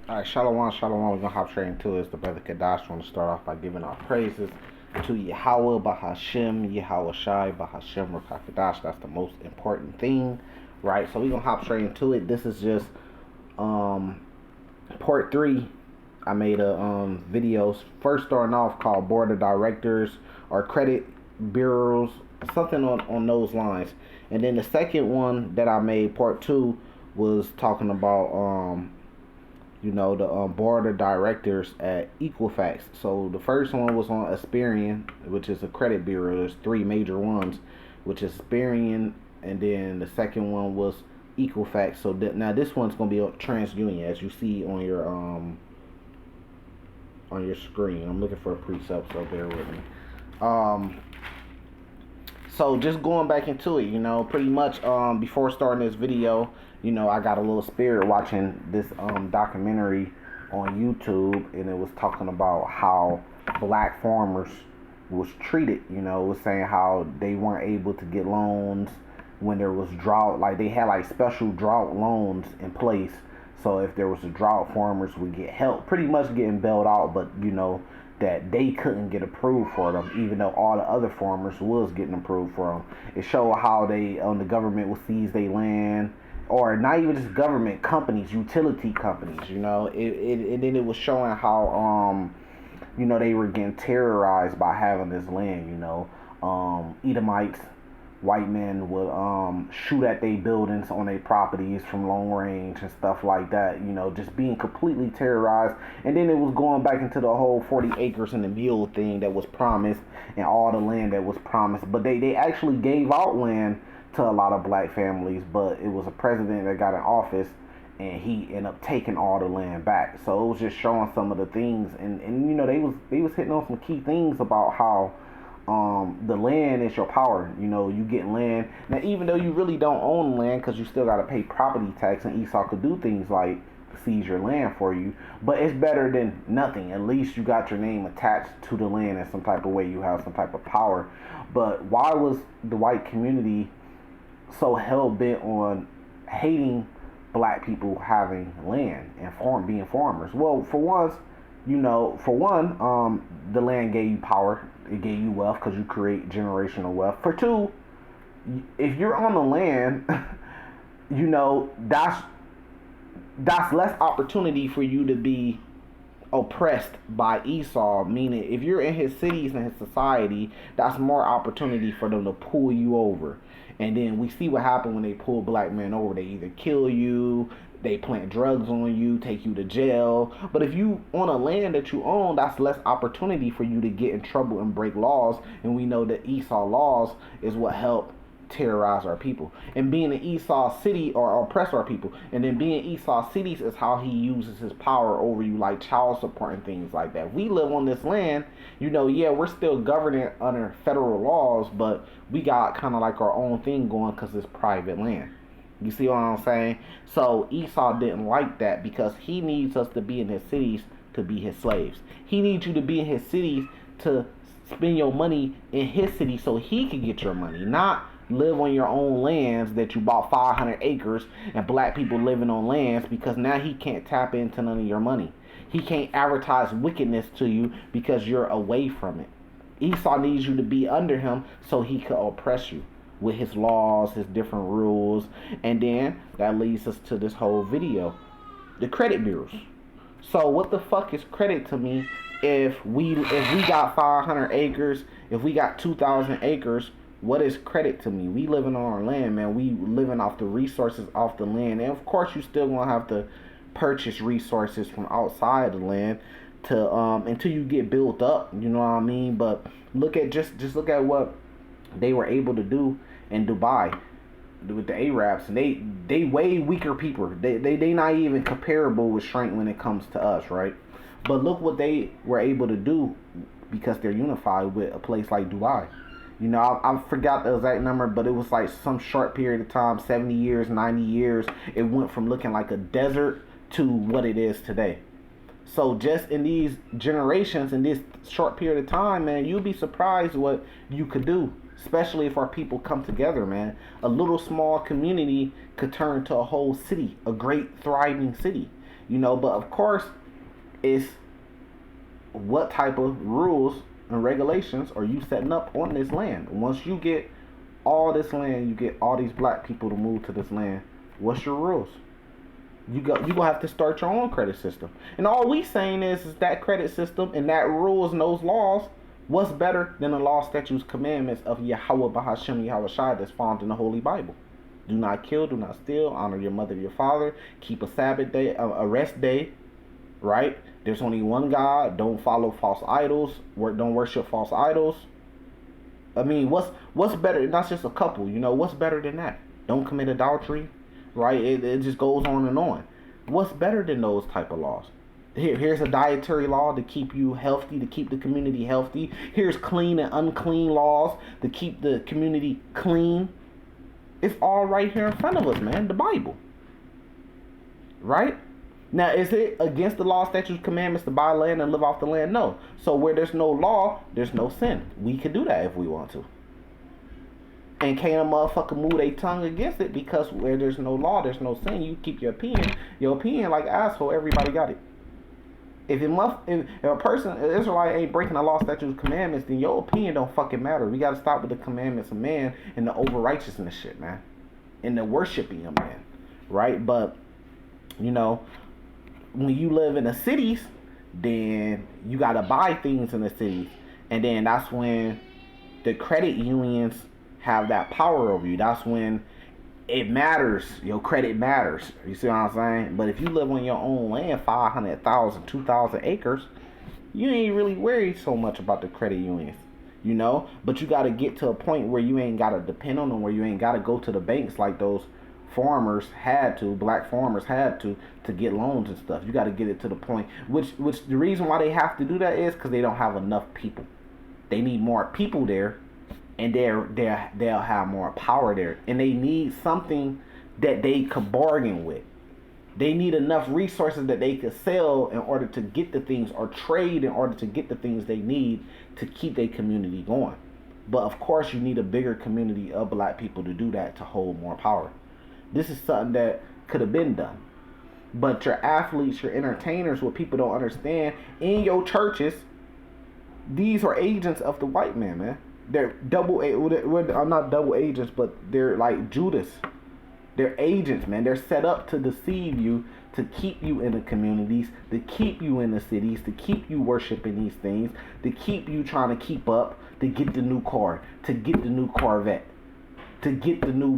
Alright, Shalom, Shalom. We're gonna hop straight into it. It's the brother Kadash. I want to start off by giving our praises to Yahweh, Bahashem, Yahweh Shai, Bahashem, Rakakadash. That's the most important thing, right? So we're gonna hop straight into it. This is just part three. I made a videos first starting off called Board of Directors or Credit Bureaus, something on those lines. And then the second one that I made, part two, was talking about the board of directors at Equifax. So the first one was on Experian, which is a credit bureau. There's three major ones, which is Experian, and then the second one was Equifax. So now this one's gonna be on Transunion, as you see on your screen. I'm looking for a precept, so bear with me. So just going back into it, pretty much before starting this video, I got a little spirit watching this documentary on YouTube, and it was talking about how black farmers was treated. It was saying how they weren't able to get loans when there was drought. Like, they had like special drought loans in place. So if there was a drought, farmers would get help, pretty much getting bailed out, but that they couldn't get approved for them, even though all the other farmers was getting approved for them. It showed how the government would seize their land, or not even just government companies, utility companies. And then it was showing how they were getting terrorized by having this land. Edomites, white men would shoot at their buildings on their properties from long range and stuff like that, just being completely terrorized. And then it was going back into the whole 40 acres and the mule thing that was promised, and all the land that was promised. But they actually gave out land to a lot of black families, but it was a president that got in office, and he ended up taking all the land back. So it was just showing some of the things, and they was hitting on some key things about how the land is your power. You get land. Now, even though you really don't own land, because you still got to pay property tax, and Esau could do things like seize your land for you, but it's better than nothing. At least you got your name attached to the land in some type of way. You have some type of power. But why was the white community so hell-bent on hating black people having land and being farmers? Well, for one, the land gave you power. It gave you wealth because you create generational wealth. For two, if you're on the land, that's less opportunity for you to be oppressed by Esau. Meaning, if you're in his cities and his society, that's more opportunity for them to pull you over. And then we see what happened when they pull black men over. They either kill you, they plant drugs on you, take you to jail. But if you on a land that you own, that's less opportunity for you to get in trouble and break laws. And we know that Esau laws is what helped terrorize our people. And being an Esau city or oppress our people. And then being Esau cities is how he uses his power over you, like child support and things like that. We live on this land, we're still governing under federal laws, but we got kind of like our own thing going because it's private land. You see what I'm saying? So Esau didn't like that because he needs us to be in his cities to be his slaves. He needs you to be in his cities to spend your money in his city so he can get your money, not live on your own lands that you bought 500 acres and black people living on lands, because now he can't tap into none of your money. He can't advertise wickedness to you because you're away from it. Esau needs you to be under him so he could oppress you with his laws, his different rules. And then that leads us to this whole video, the credit bureaus. So what the fuck is credit to me? If we got 500 acres, if we got 2,000 acres, what is credit to me? We living on our land, man. We living off the resources off the land. And of course you still gonna have to purchase resources from outside the land to until you get built up, you know what I mean? But look at just look at what they were able to do in Dubai with the Arabs, and they way weaker people. They not even comparable with strength when it comes to us, right? But look what they were able to do because they're unified with a place like Dubai. I forgot the exact number, but it was like some short period of time, 70 years, 90 years. It went from looking like a desert to what it is today. So just in these generations, in this short period of time, man, you'll be surprised what you could do. Especially if our people come together, man. A little small community could turn to a whole city, a great thriving city. But of course, it's what type of rules and regulations are you setting up on this land? Once you get all this land, you get all these black people to move to this land. What's your rules? You gonna have to start your own credit system. And all we saying is that credit system and that rules and those laws, what's better than the law, statutes, commandments of Yahweh Bahashem Yahweh Shai that's found in the Holy Bible? Do not kill, do not steal, honor your mother, your father, keep a Sabbath day, a rest day, right? There's only one God. Don't follow false idols. Don't worship false idols. I mean, what's better? Not just a couple. What's better than that? Don't commit adultery, right? It just goes on and on. What's better than those type of laws? Here's a dietary law to keep you healthy, to keep the community healthy. Here's clean and unclean laws to keep the community clean. It's all right here in front of us, man. The Bible, right? Now, is it against the law, statutes, commandments to buy land and live off the land? No. So where there's no law, there's no sin. We could do that if we want to. And can't a motherfucker move their tongue against it, because where there's no law, there's no sin. You keep your opinion. Your opinion like asshole, everybody got it. If a person, an Israelite ain't breaking the law, statutes, commandments, then your opinion don't fucking matter. We got to stop with the commandments of man and the over-righteousness shit, man. And the worshiping of man, right? But, when you live in the cities, then you got to buy things in the cities. And then that's when the credit unions have that power over you. That's when it matters. Your credit matters. You see what I'm saying? But if you live on your own land, 500,000, 2,000 acres, you ain't really worried so much about the credit unions. But you got to get to a point where you ain't got to depend on them, where you ain't got to go to the banks like those black farmers had to get loans and stuff. You got to get it to the point, which the reason why they have to do that is because they don't have enough people. They need more people there, and they'll have more power there, and they need something that they could bargain with. They need enough resources that they could sell in order to get the things, or trade in order to get the things they need to keep their community going. But of course, you need a bigger community of black people to do that, to hold more power. This is something that could have been done. But your athletes, your entertainers, what people don't understand, in your churches, these are agents of the white man. They're not double agents, but they're like Judas. They're agents, man. They're set up to deceive you, to keep you in the communities, to keep you in the cities, to keep you worshiping these things, to keep you trying to keep up, to get the new car, to get the new Corvette, to get the new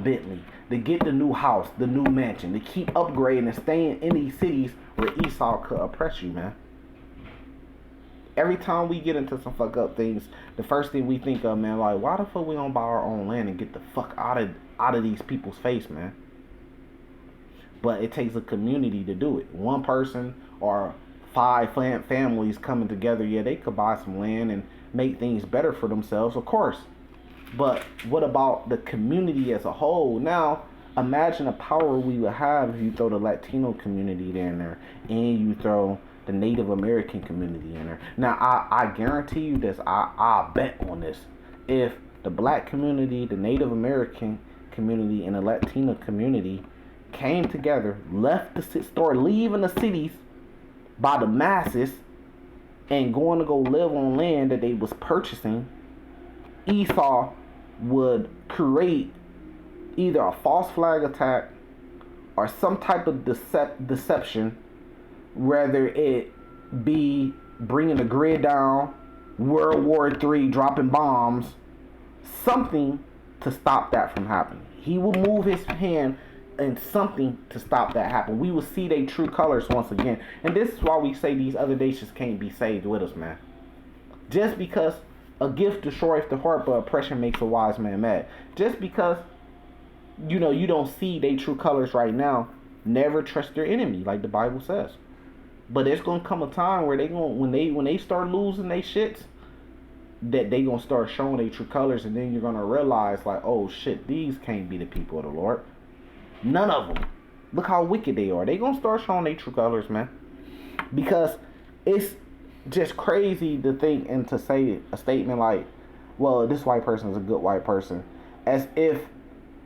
Bentley, to get the new house, the new mansion, to keep upgrading and staying in these cities where Esau could oppress you, man. Every time we get into some fuck up things, the first thing we think of, man, like, why the fuck we don't buy our own land and get the fuck out of these people's face, man? But it takes a community to do it. One person or 5 families coming together, yeah, they could buy some land and make things better for themselves, of course. But what about the community as a whole? Now, imagine the power we would have if you throw the Latino community in there, and you throw the Native American community in there. Now, I guarantee you this. I bet on this. If the black community, the Native American community, and the Latino community came together, started leaving the cities by the masses, and going to go live on land that they was purchasing, Esau would create either a false flag attack or some type of deception, whether it be bringing the grid down, World War III, dropping bombs, something to stop that from happening. He will move his hand and something to stop that happen. We will see their true colors once again. And this is why we say these other nations can't be saved with us, man. Just because a gift destroys the heart, but oppression makes a wise man mad. Just because, you don't see their true colors right now, never trust your enemy, like the Bible says. But there's gonna come a time where when they start losing their shits, that they gonna start showing their true colors, and then you're gonna realize, like, oh shit, these can't be the people of the Lord. None of them. Look how wicked they are. They gonna start showing their true colors, man. Because it's just crazy to think and to say a statement like, well, this white person is a good white person, as if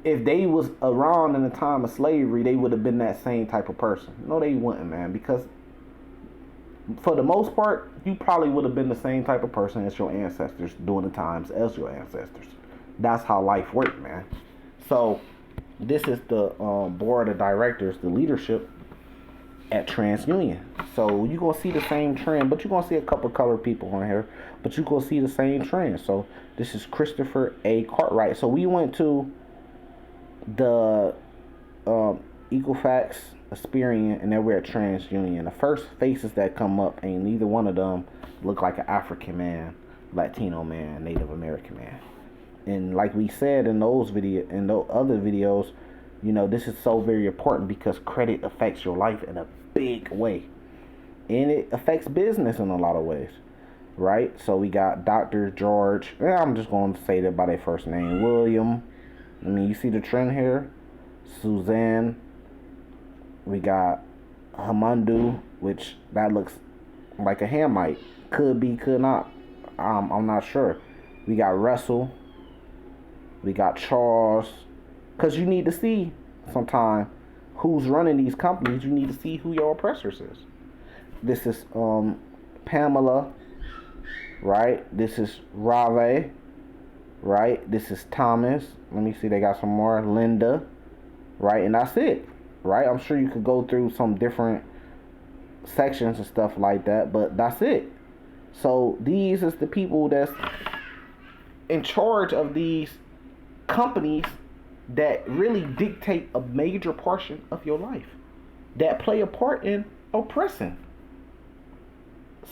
if they was around in the time of slavery, they would have been that same type of person. No, they wouldn't, man, because for the most part, you probably would have been the same type of person as your ancestors during the times as your ancestors. That's how life worked, man. So this is the board of directors, the leadership at Transunion. So you're gonna see the same trend, but you're gonna see a couple colored people on here, but you're gonna see the same trend. So this is Christopher A. Cartwright. So we went to the Equifax, Experian, and then we're at Transunion. The first faces that come up ain't neither one of them look like an African man, Latino man, Native American man. And like we said in those other videos, you know, this is so very important because credit affects your life in a big way. And it affects business in a lot of ways, right? So we got Dr. George, I'm just going to say that by their first name, William. I mean, you see the trend here? Suzanne. We got Hamandu, which that looks like a Hamite. Could be, could not. I'm not sure. We got Russell. We got Charles. Because you need to see sometime who's running these companies. You need to see who your oppressors is. This is Pamela, right? This is Rave, right? This is Thomas. Let me see, they got some more. Linda, right? And that's it, right? I'm sure you could go through some different sections and stuff like that, but that's it. So these is the people that's in charge of these companies that really dictate a major portion of your life, that play a part in oppressing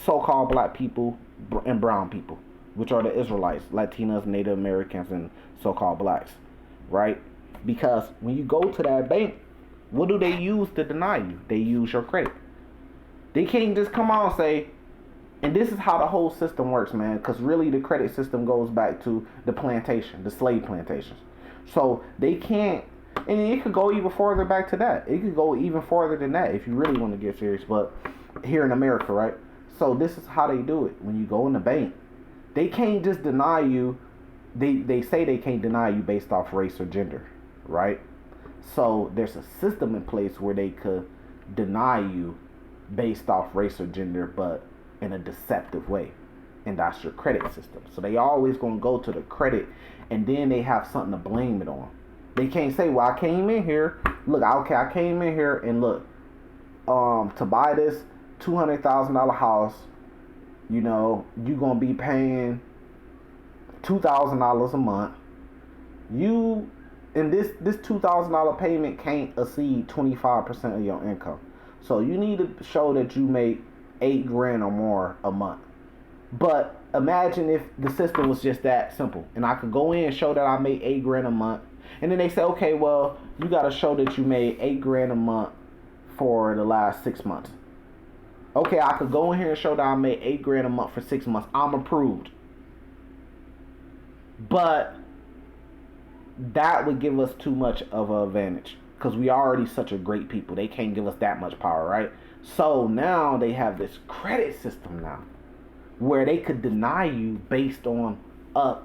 so-called black people and brown people, which are the Israelites, Latinos, Native Americans, and so-called blacks, right? Because when you go to that bank, what do they use to deny you? They use your credit. They can't just come out and say, and this is how the whole system works, man, because really the credit system goes back to the plantation, the slave plantations. So they can't, and it could go even further back to that. It could go even farther than that if you really want to get serious. But here in America, right? So this is how they do it. When you go in the bank, they can't just deny you. They say they can't deny you based off race or gender, right? So there's a system in place where they could deny you based off race or gender, but in a deceptive way. And that's your credit system. So they always going to go to the credit, and then they have something to blame it on. They can't say, well, I came in here. Look, okay, I came in here and look, to buy this $200,000 house, you know, you're going to be paying $2,000 a month. And this $2,000 payment can't exceed 25% of your income. So you need to show that you make $8,000 or more a month. But imagine if the system was just that simple, and I could go in and show that I made $8,000 a month, and then they say, okay, well, you got to show that you made $8,000 a month for the last 6 months. Okay, I could go in here and show that I made $8,000 a month for 6 months. I'm approved. But that would give us too much of an advantage because we are already such a great people. They can't give us that much power, right? So now they have this credit system now where they could deny you based on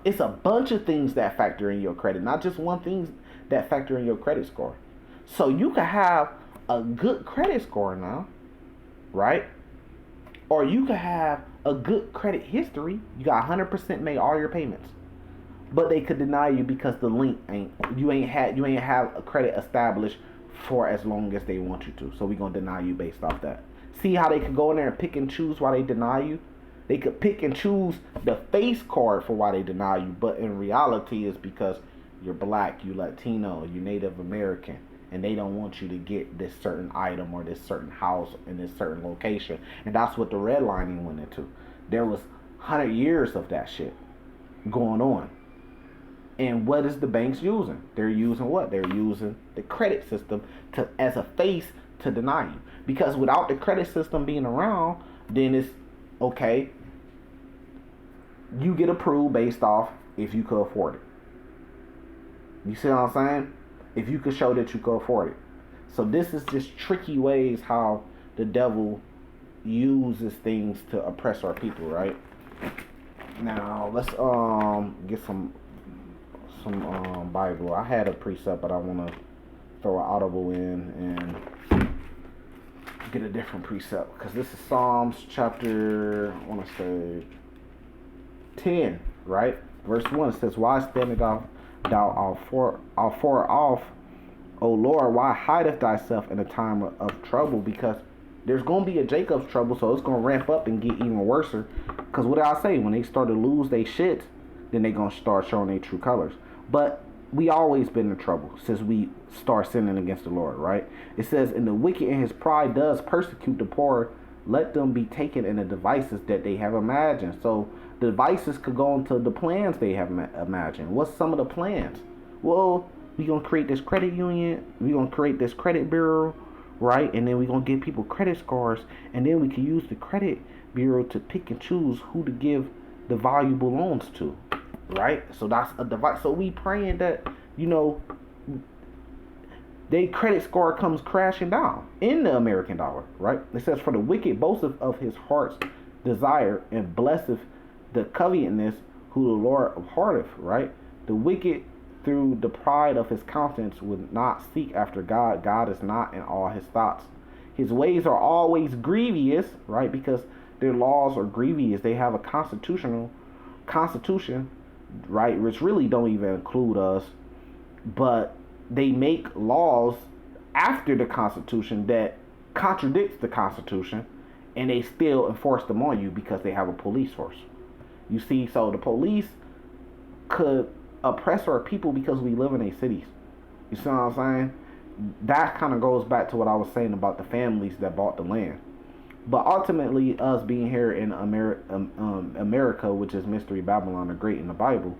it's a bunch of things that factor in your credit, not just one thing that factor in your credit score. So you could have a good credit score now, right? Or you could have a good credit history. You got 100% made all your payments, but they could deny you because the link you ain't have a credit established for as long as they want you to. So we're gonna deny you based off that. See how they could go in there and pick and choose why they deny you? They could pick and choose the face card for why they deny you, but in reality it's because you're black, you Latino, you Native American, and they don't want you to get this certain item or this certain house in this certain location. And that's what the redlining went into. There was 100 years of that shit going on. And what is the banks using? They're using what? They're using the credit system as a face to deny you. Because without the credit system being around, then it's okay, you get approved based off if you could afford it. You see what I'm saying? If you could show that you could afford it. So this is just tricky ways how the devil uses things to oppress our people, right? Now let's get some some Bible. I had a precept, but I want to throw an audible in and get a different precept because this is Psalms chapter, I want to say 10, right? Verse 1 says, "Why standest thou far off, O Lord? Why hideth thyself in a time of trouble?" Because there's going to be a Jacob's trouble, so it's going to ramp up and get even worse. Because what did I say? When they start to lose their shit, then they're going to start showing their true colors. But we always been in trouble since we start sinning against the Lord, right? It says, "And the wicked in his pride does persecute the poor. Let them be taken in the devices that they have imagined." So the devices could go into the plans they have imagined. What's some of the plans? Well, we're going to create this credit union. We're going to create this credit bureau, right? And then we're going to give people credit scores. And then we can use the credit bureau to pick and choose who to give the valuable loans to, right? So that's a device. So we praying that, their credit score comes crashing down in the American dollar, right? It says, "For the wicked boasteth of his heart's desire, and blesseth the covetousness who the Lord abhorreth," right? The wicked through the pride of his countenance would not seek after God. God is not in all his thoughts. His ways are always grievous, right? Because their laws are grievous. They have a constitution, right? Which really don't even include us, but they make laws after the Constitution that contradicts the Constitution, and they still enforce them on you because they have a police force. You see, so the police could oppress our people because we live in a cities. You see what I'm saying? That kind of goes back to what I was saying about the families that bought the land. But ultimately, us being here in America, which is Mystery Babylon the Great in the Bible.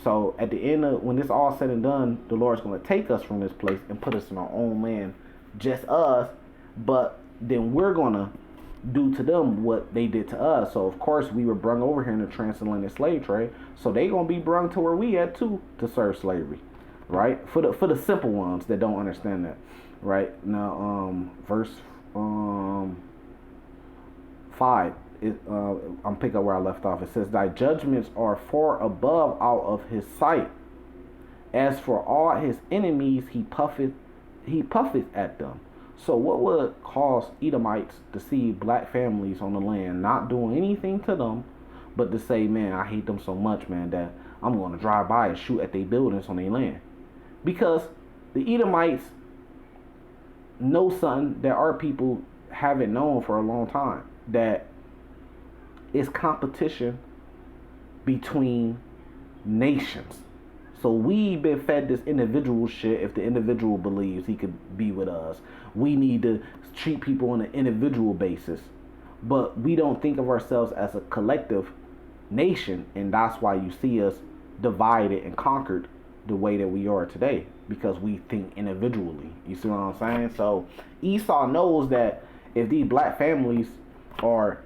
So at the end of, when this all said and done, the Lord's going to take us from this place and put us in our own land, just us. But then we're going to do to them what they did to us. So of course we were brung over here in the transatlantic slave trade. So they gonna be brung to where we at too to serve slavery, right? For the simple ones that don't understand that, right? Now verse 5. I'm picking up where I left off. It says, "Thy judgments are far above out of his sight. As for all his enemies, he puffeth at them." So what would cause Edomites to see black families on the land not doing anything to them, but to say, "Man, I hate them so much, man, that I'm going to drive by and shoot at their buildings on their land"? Because the Edomites know something that our people haven't known for a long time, that it's competition between nations. So we've been fed this individual shit. If the individual believes he could be with us, we need to treat people on an individual basis. But we don't think of ourselves as a collective nation, and that's why you see us divided and conquered the way that we are today, because we think individually. You see what I'm saying? So Esau knows that if these black families are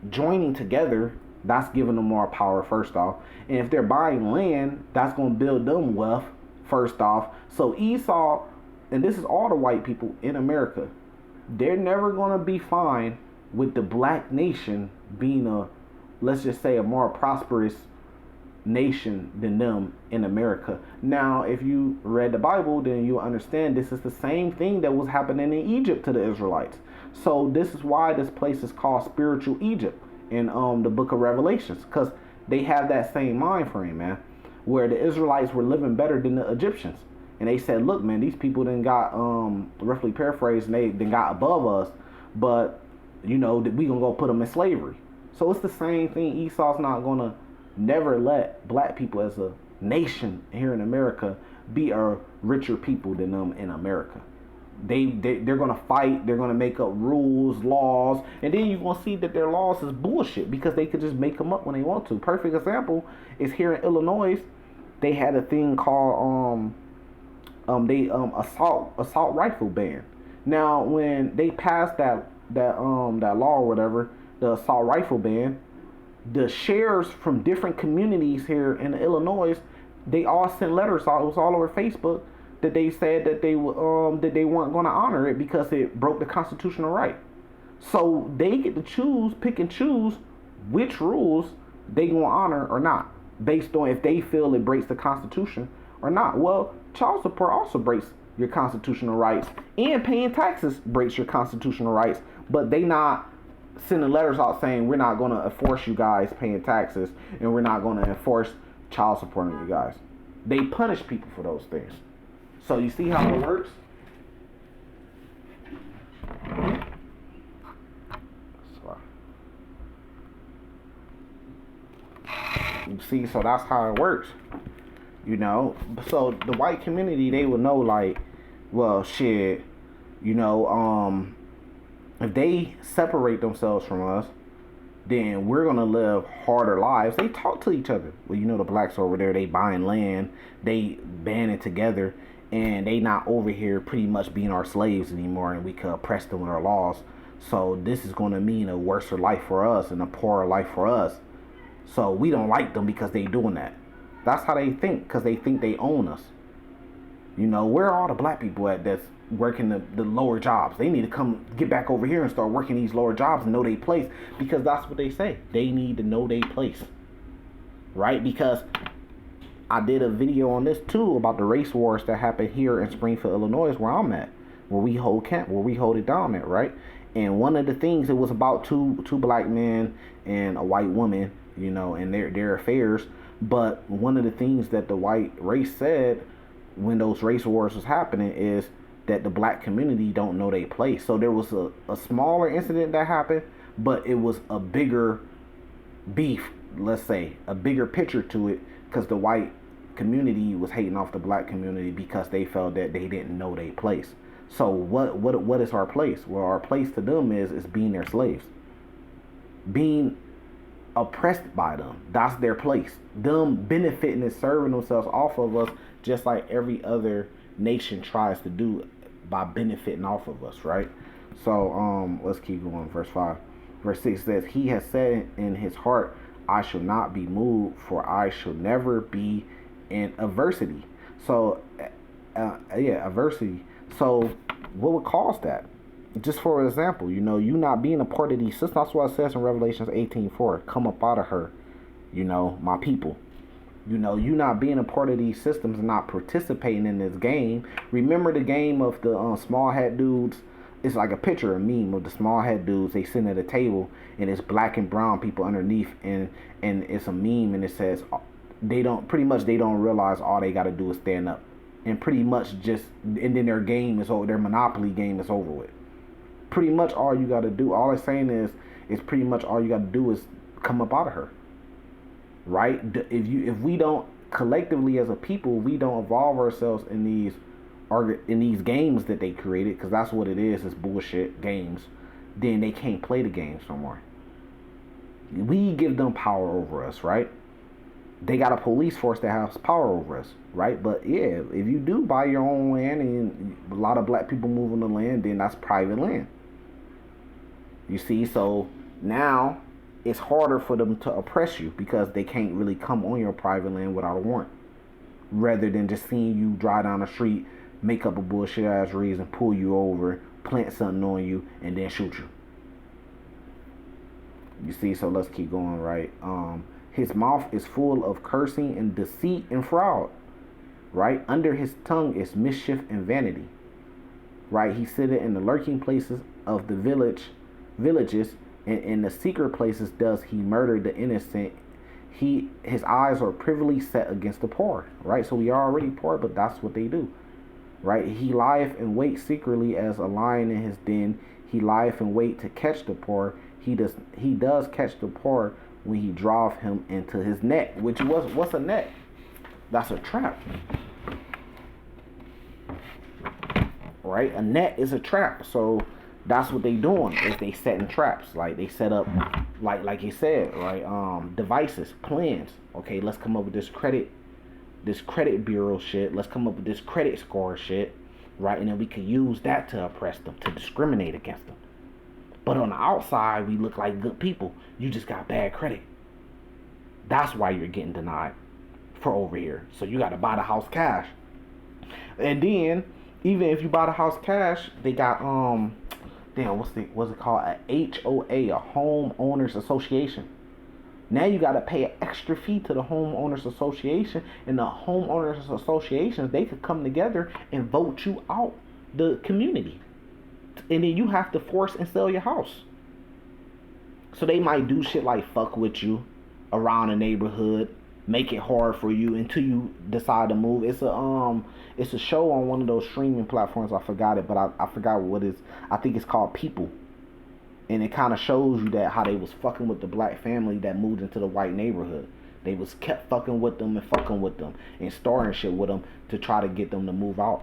joining together, that's giving them more power, first off. And if they're buying land, that's going to build them wealth, first off. So Esau, and this is all the white people in America, they're never going to be fine with the black nation being a, let's just say, a more prosperous nation than them in America. Now, if you read the Bible, then you understand this is the same thing that was happening in Egypt to the Israelites. So this is why this place is called spiritual Egypt in the book of Revelations, because they have that same mind frame, man, where the Israelites were living better than the Egyptians. And they said, look, man, these people then got, roughly paraphrased, and they then got above us, but, we gonna go put them in slavery. So it's the same thing. Esau's not gonna never let black people as a nation here in America be a richer people than them in America. They're gonna fight. They're gonna make up rules, laws, and then you're gonna see that their laws is bullshit because they could just make them up when they want to. Perfect example is here in Illinois. They had a thing called assault rifle ban. Now when they passed that law or whatever, the assault rifle ban, the sheriffs from different communities here in Illinois, they all sent letters out. It was all over Facebook that they said that they weren't going to honor it because it broke the constitutional right. So they get to pick and choose which rules they going to honor or not. based on if they feel it breaks the Constitution or not. Well, child support also breaks your constitutional rights, and paying taxes breaks your constitutional rights, but they not sending letters out saying we're not going to enforce you guys paying taxes and we're not going to enforce child support on you guys. They punish people for those things. So you see how it works? You see, so that's how it works. You know, so the white community, they will know, like, well, shit, you know, if they separate themselves from us, then we're gonna live harder lives. They talk to each other. Well, you know, the blacks over there, they buying land, they banding together, and they not over here pretty much being our slaves anymore, and we could oppress them with our laws. So this is gonna mean a worse life for us and a poorer life for us. So we don't like them because they doing that. That's how they think, because they think they own us. You know, where are all the black people at that's working the lower jobs? They need to come get back over here and start working these lower jobs and know their place, because that's what they say. They need to know their place, right? Because I did a video on this too about the race wars that happened here in Springfield, Illinois, where I'm at, where we hold camp, where we hold it down at, right? And one of the things, it was about two black men and a white woman, you know, and their affairs. But one of the things that the white race said when those race wars was happening is that the black community don't know their place. So there was a smaller incident that happened, but it was a bigger beef, let's say, a bigger picture to it, because the white community was hating off the black community because they felt that they didn't know their place. So what is our place? Well, our place to them is being their slaves, being oppressed by them. That's their place. Them benefiting and serving themselves off of us, just like every other nation tries to do by benefiting off of us, right? So let's keep going. Verse 5. Verse 6 says, he has said in his heart, I shall not be moved, for I shall never be in adversity. So adversity. So what would cause that? Just for example, you know, you not being a part of these systems. That's what it says in Revelations 18:4. Come up out of her, you know, my people. You know, you not being a part of these systems and not participating in this game. Remember the game of the small hat dudes? It's like a picture, a meme of the small hat dudes. They sitting at a table and it's black and brown people underneath, and it's a meme, and it says they don't realize all they got to do is stand up, and pretty much just, and then their game is over. Their Monopoly game is over with. Pretty much all you got to do, all it's saying is pretty much all you got to do is come up out of her, right? If we don't collectively as a people, we don't evolve ourselves in these games that they created, because that's what it is bullshit games, then they can't play the games no more. We give them power over us, right? They got a police force that has power over us, right? But yeah, if you do buy your own land and a lot of black people move on the land, then that's private land. You see, so now it's harder for them to oppress you because they can't really come on your private land without a warrant. Rather than just seeing you drive down the street, make up a bullshit ass reason, pull you over, plant something on you, and then shoot you. You see, so let's keep going, right? His mouth is full of cursing and deceit and fraud, right? Under his tongue is mischief and vanity, right? He sitteth in the lurking places of the villages, and in the secret places does he murder the innocent. His eyes are privily set against the poor, right? So we are already poor, but that's what they do, right? He lieth in wait secretly as a lion in his den. He lieth in wait to catch the poor. He does catch the poor when he draweth him into his net. Which was, what's a net? That's a trap, right? A net is a trap. So that's what they doing, is they setting traps. Like they set up, like you said, right? Devices, plans. Okay, let's come up with this credit bureau shit. Let's come up with this credit score shit, right? And then we can use that to oppress them, to discriminate against them. But on the outside, we look like good people. You just got bad credit. That's why you're getting denied for over here. So you got to buy the house cash. And then, even if you buy the house cash, they got what's it called? A HOA, a homeowners association. Now you got to pay an extra fee to the homeowners association, and the homeowners associations, they could come together and vote you out the community, and then you have to force and sell your house. So they might do shit like fuck with you around the neighborhood, make it hard for you until you decide to move. It's a show on one of those streaming platforms. I forgot it, but I forgot what it is. I think it's called People. And it kind of shows you that how they was fucking with the black family that moved into the white neighborhood. They was kept fucking with them and fucking with them and starting shit with them to try to get them to move out.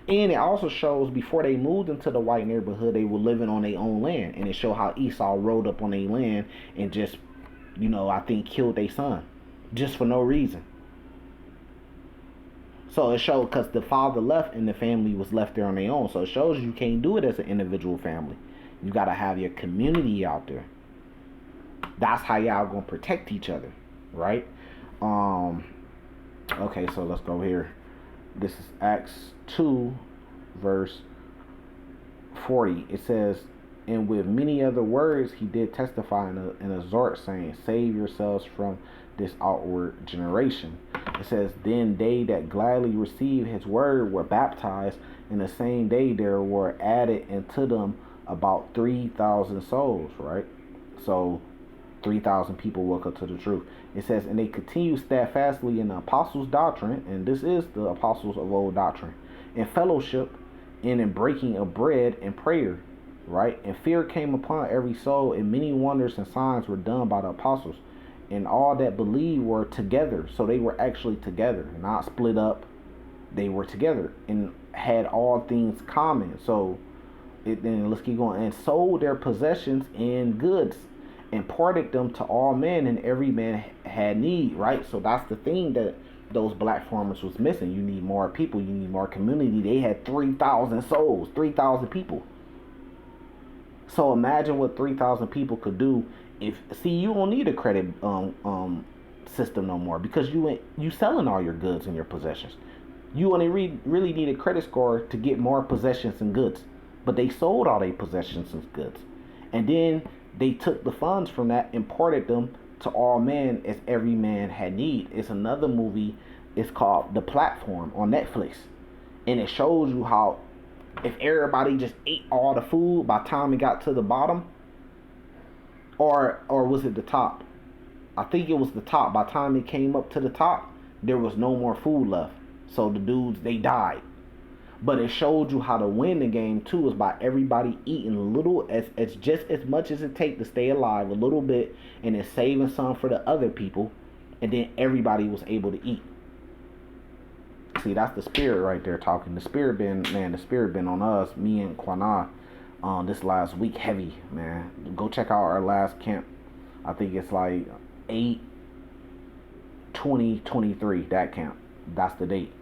And it also shows before they moved into the white neighborhood, they were living on their own land. And it showed how Esau rode up on their land and just, I think killed their son. Just for no reason. So it showed because the father left and the family was left there on their own. So it shows you can't do it as an individual family. You got to have your community out there. That's how y'all going to protect each other. Right? Okay, so let's go here. This is Acts 2, verse 40. It says, and with many other words he did testify and exhort, saying, save yourselves from this outward generation. It says, then they that gladly received his word were baptized, and the same day there were added unto them about 3,000 souls, right? So 3,000 people woke up to the truth. It says, and they continued steadfastly in the apostles' doctrine, and this is the apostles of old doctrine, in fellowship, and in breaking of bread and prayer, right? And fear came upon every soul, and many wonders and signs were done by the apostles. And all that believed were together. So they were actually together, not split up. They were together and had all things common. So then let's keep going. And sold their possessions and goods and parted them to all men, and every man had need, right? So that's the thing that those black farmers was missing. You need more people. You need more community. They had 3,000 souls, 3,000 people. So imagine what 3,000 people could do. You don't need a credit system no more, because you selling all your goods and your possessions. You only really need a credit score to get more possessions and goods. But they sold all their possessions and goods, and then they took the funds from that and parted them to all men as every man had need. It's another movie. It's called The Platform on Netflix, and it shows you how if everybody just ate all the food by the time it got to the bottom. Or was it the top? I think it was the top. By the time it came up to the top, there was no more food left. So the dudes, they died. But it showed you how to win the game too, is by everybody eating a little, as just as much as it takes to stay alive, a little bit, and then saving some for the other people, and then everybody was able to eat. See, that's the spirit right there talking. The spirit been on us, me and Kwana. This last week, heavy, man. Go check out our last camp. I think it's like 8/20/23, that camp. That's the date,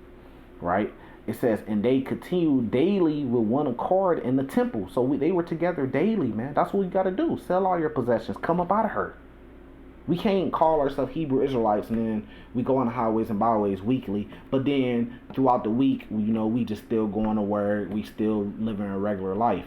right? It says, and they continued daily with one accord in the temple. So they were together daily, man. That's what we got to do. Sell all your possessions. Come up out of her. We can't call ourselves Hebrew Israelites and then we go on the highways and byways weekly. But then throughout the week, we just still going to work. We still living a regular life.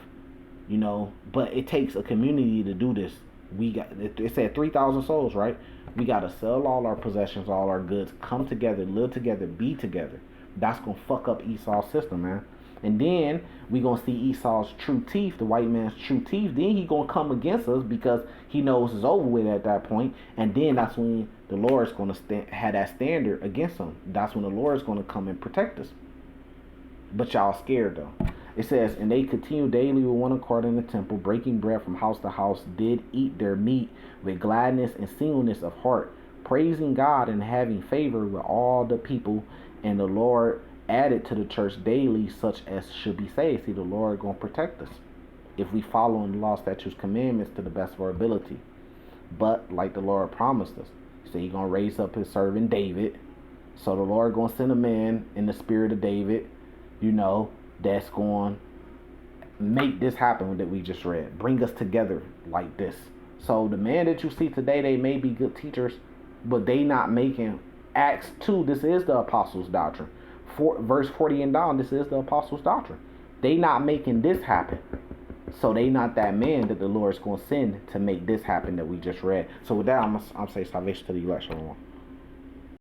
But it takes a community to do this. It said 3,000 souls, right? We got to sell all our possessions, all our goods, come together, live together, be together. That's going to fuck up Esau's system, man. And then we going to see Esau's true teeth, the white man's true teeth. Then he going to come against us because he knows it's over with at that point. And then that's when the Lord's going to have that standard against him. That's when the Lord's going to come and protect us. But y'all scared, though. It says, and they continued daily with one accord in the temple, breaking bread from house to house, did eat their meat with gladness and singleness of heart, praising God and having favor with all the people. And the Lord added to the church daily such as should be saved. See, the Lord going to protect us if we follow in the law, statutes, commandments to the best of our ability. But like the Lord promised us, he said he's going to raise up his servant David. So the Lord going to send a man in the spirit of David, that's going to make this happen that we just read. Bring us together like this. So the man that you see today, they may be good teachers, but they not making Acts 2. This is the apostles' doctrine. Verse 40 and down, this is the apostles' doctrine. They not making this happen. So they not that man that the Lord's going to send to make this happen that we just read. So with that, I'm say salvation to the elect. Shalom.